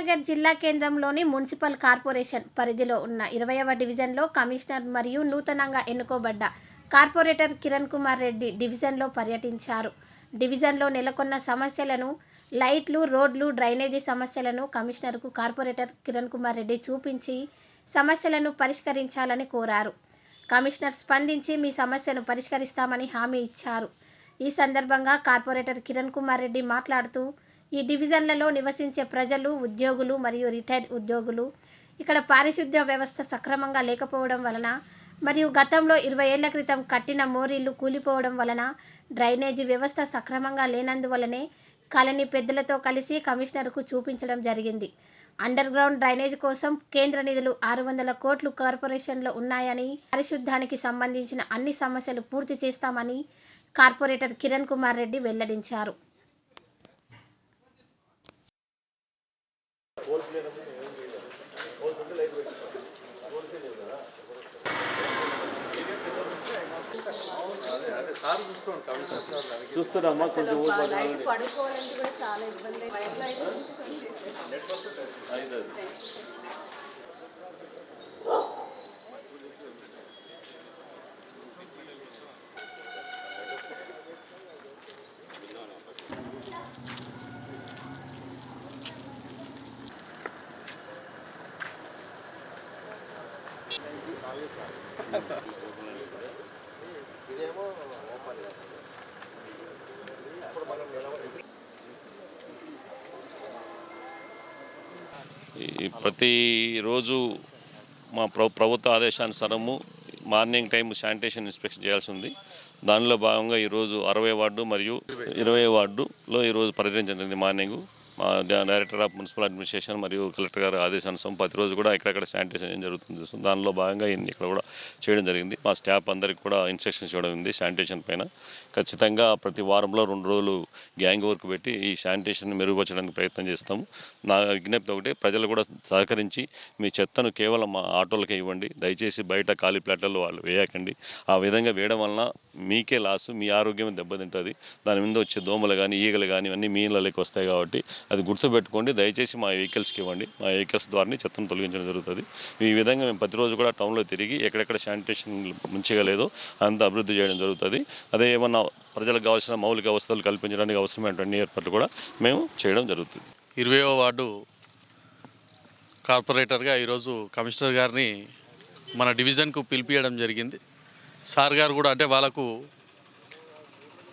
కరీంనగర్ జిల్లా కేంద్రంలోని municipal corporation పరిధిలో ఉన్న 20వ డివిజన్లో కమిషనర్ మరియు నూతనంగా ఎన్నుకోబడ్డ కార్పొరేటర్ కిరణ్ కుమార్ రెడ్డి డివిజన్లో పర్యటించారు. డివిజన్లో నెలకొన్న సమస్యలను, లైట్లు, రోడ్లు, డ్రైనేజీ సమస్యలను కమిషనర్కు కార్పొరేటర్ కిరణ్ కుమార్ రెడ్డి చూపించి సమస్యలను పరిష్కరించాలని కోరారు. కమిషనర్ స్పందించి మీ సమస్యను పరిష్కరిస్తామని హామీ ఇచ్చారు. ఈ సందర్భంగా కార్పొరేటర్ కిరణ్ కుమార్ రెడ్డి మాట్లాడుతూ, ఈ డివిజన్లలో నివసించే ప్రజలు, ఉద్యోగులు మరియు రిటైర్డ్ ఉద్యోగులు ఇక్కడ పారిశుద్ధ్య వ్యవస్థ సక్రమంగా లేకపోవడం వలన మరియు గతంలో 20 ఏళ్ల క్రితం కట్టిన మోరీలు కూలిపోవడం వలన డ్రైనేజీ వ్యవస్థ సక్రమంగా లేనందువలనే కాలనీ పెద్దలతో కలిసి కమిషనర్కు చూపించడం జరిగింది. అండర్ గ్రౌండ్ డ్రైనేజ్ కోసం కేంద్ర నిధులు 600 కోట్లు కార్పొరేషన్లో ఉన్నాయని, పారిశుద్ధ్యానికి సంబంధించిన అన్ని సమస్యలు పూర్తి చేస్తామని కార్పొరేటర్ కిరణ్ కుమార్ రెడ్డి వెల్లడించారు. చూస్తున్నామ్మా కొంచెం పడుకోవాలంటే కూడా చాలా ఇబ్బంది. ఇదేమో ఓపెన్ అప్పుడు మనం ప్రతిరోజు మా ప్రభుత్వ ఆదేశానుసారము మార్నింగ్ టైం శానిటేషన్ ఇన్స్పెక్షన్ చేయాల్సి ఉంది. దానిలో భాగంగా ఈరోజు 60 వార్డు మరియు 20 వార్డులో ఈరోజు పర్యటించింది. మార్నింగ్ మా డైరెక్టర్ ఆఫ్ మున్సిపల్ అడ్మినిస్ట్రేషన్ మరియు కలెక్టర్ గారు ఆదేశానుసారం ప్రతిరోజు కూడా ఎక్కడెక్కడ శానిటేషన్ ఏం జరుగుతుంది. దానిలో భాగంగా ఇక్కడ కూడా చేయడం జరిగింది. మా స్టాఫ్ అందరికీ కూడా ఇన్స్ట్రక్షన్స్ ఇవ్వడం ఉంది. శానిటేషన్ పైన ఖచ్చితంగా ప్రతి వారంలో 2 రోజులు గ్యాంగ్ వర్క్ పెట్టి ఈ శానిటేషన్ మెరుగుపరచడానికి ప్రయత్నం చేస్తాము. నా విజ్ఞప్తి ఒకటి, ప్రజలు కూడా సహకరించి మీ చెత్తను కేవలం మా ఆటోలకే ఇవ్వండి. దయచేసి బయట ఖాళీ ప్లాట్లలో వాళ్ళు వేయకండి. ఆ విధంగా వేయడం వలన మీకే లాసు, మీ ఆరోగ్యం దెబ్బతింటుంది. దాని మీద వచ్చే దోమలు కానీ, ఈగలు కానీ అన్నీ మీ ఇళ్ళకి వస్తాయి. కాబట్టి అది గుర్తుపెట్టుకోండి. దయచేసి మా వెహికల్స్కి ఇవ్వండి. మా వెహికల్స్ ద్వారా చెత్తను తొలగించడం జరుగుతుంది. ఈ విధంగా మేము ప్రతిరోజు కూడా టౌన్లో తిరిగి ఎక్కడెక్కడ శానిటేషన్ మంచిగా లేదో అంత అభివృద్ధి చేయడం జరుగుతుంది. అదే ఏమన్నా ప్రజలకు కావాల్సిన మౌలిక వసతులు కల్పించడానికి అవసరమైనటువంటి ఏర్పాట్లు కూడా మేము చేయడం జరుగుతుంది. 20వ వార్డు కార్పొరేటర్గా ఈరోజు కమిషనర్ గారిని మన డివిజన్కు పిలిపియడం జరిగింది. సార్ గారు కూడా అంటే వాళ్ళకు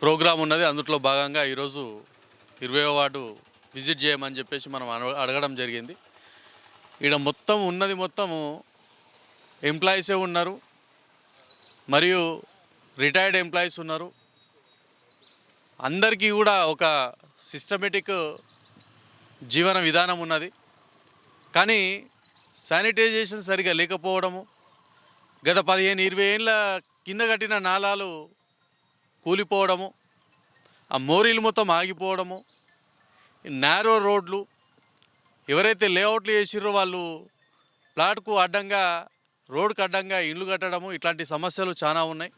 ప్రోగ్రాం ఉన్నది. అందులో భాగంగా ఈరోజు 20వ వార్డు విజిట్ చేయమని చెప్పేసి మనం అడగడం జరిగింది. ఇక్కడ మొత్తం ఉన్నది మొత్తము ఎంప్లాయీసే ఉన్నారు మరియు రిటైర్డ్ ఎంప్లాయీస్ ఉన్నారు. అందరికీ కూడా ఒక సిస్టమేటిక్ జీవన విధానం ఉన్నది. కానీ శానిటైజేషన్ సరిగా లేకపోవడము, గత 15-20 ఏళ్ళ కింద కట్టిన నాలాలు కూలిపోవడము, ఆ మోరీలు మొత్తం ఆగిపోవడము, నేరో రోడ్లు, ఎవరైతే లేఅవుట్లు చేసిర్రో వాళ్ళు ప్లాట్కు అడ్డంగా, రోడ్కు అడ్డంగా ఇల్లు కట్టడము, ఇట్లాంటి సమస్యలు చాలా ఉన్నాయి.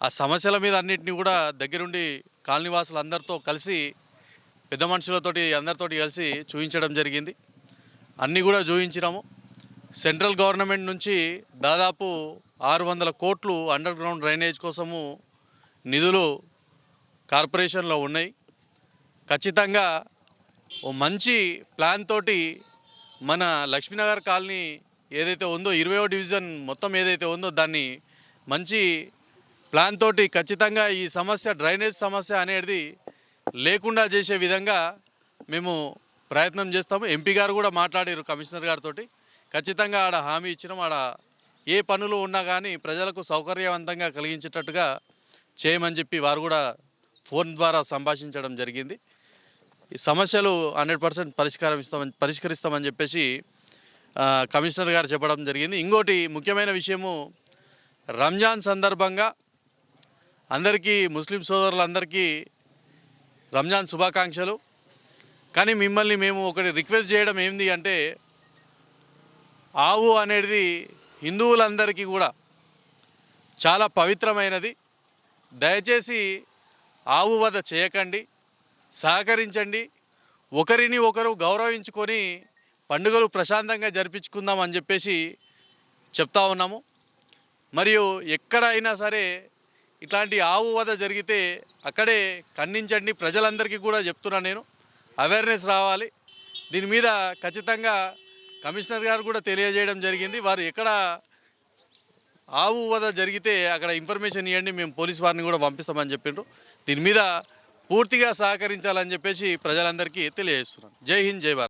ఆ సమస్యల మీద అన్నింటినీ కూడా దగ్గరుండి కాలనీవాసులు అందరితో కలిసి, పెద్ద మనుషులతోటి అందరితోటి కలిసి చూపించడం జరిగింది. అన్నీ కూడా చూపించినాము. సెంట్రల్ గవర్నమెంట్ నుంచి దాదాపు 600 కోట్లు అండర్ గ్రౌండ్ డ్రైనేజ్ కోసము నిధులు కార్పొరేషన్లో ఉన్నాయి. ఖచ్చితంగా ఓ మంచి ప్లాన్ తోటి మన లక్ష్మీనగర్ కాలనీ ఏదైతే ఉందో, 20వ డివిజన్ మొత్తం ఏదైతే ఉందో దాన్ని మంచి ప్లాన్ తోటి ఖచ్చితంగా ఈ సమస్య, డ్రైనేజ్ సమస్య అనేది లేకుండా చేసే విధంగా మేము ప్రయత్నం చేస్తాము. ఎంపీ గారు కూడా మాట్లాడారు కమిషనర్ గారితో. ఖచ్చితంగా ఆడ హామీ ఇచ్చినాం. ఆడ ఏ పనులు ఉన్నా కానీ ప్రజలకు సౌకర్యవంతంగా కలిగించేటట్టుగా చేయమని చెప్పి వారు కూడా ఫోన్ ద్వారా సంభాషించడం జరిగింది. ఈ సమస్యలు 100% పరిష్కరిస్తామని చెప్పేసి కమిషనర్ గారు చెప్పడం జరిగింది. ఇంకోటి ముఖ్యమైన విషయము, రంజాన్ సందర్భంగా అందరికీ, ముస్లిం సోదరులందరికీ రంజాన్ శుభాకాంక్షలు. కానీ మిమ్మల్ని మేము ఒకటి రిక్వెస్ట్ చేయడం ఏంది అంటే, ఆవు అనేది హిందువులందరికీ కూడా చాలా పవిత్రమైనది. దయచేసి ఆవు వధ చేయకండి, సహకరించండి. ఒకరిని ఒకరు గౌరవించుకొని పండుగలు ప్రశాంతంగా జరిపించుకుందాం అని చెప్పేసి చెప్తా ఉన్నాము. మరియు ఎక్కడైనా సరే ఇట్లాంటి ఆవు వధ జరిగితే అక్కడే ఖండించండి. ప్రజలందరికీ కూడా చెప్తున్నా, నేను అవేర్నెస్ రావాలి దీని మీద. ఖచ్చితంగా కమిషనర్ గారు కూడా తెలియజేయడం జరిగింది. వారు ఎక్కడ ఆవు వధ జరిగితే అక్కడ ఇన్ఫర్మేషన్ ఇవ్వండి, మేము పోలీస్ వారిని కూడా పంపిస్తామని చెప్పిండ్రు. దీని మీద పూర్తిగా సహకరించాలని చెప్పేసి ప్రజలందరికీ తెలియజేస్తున్నాను. జై హింద్, జై భారత్.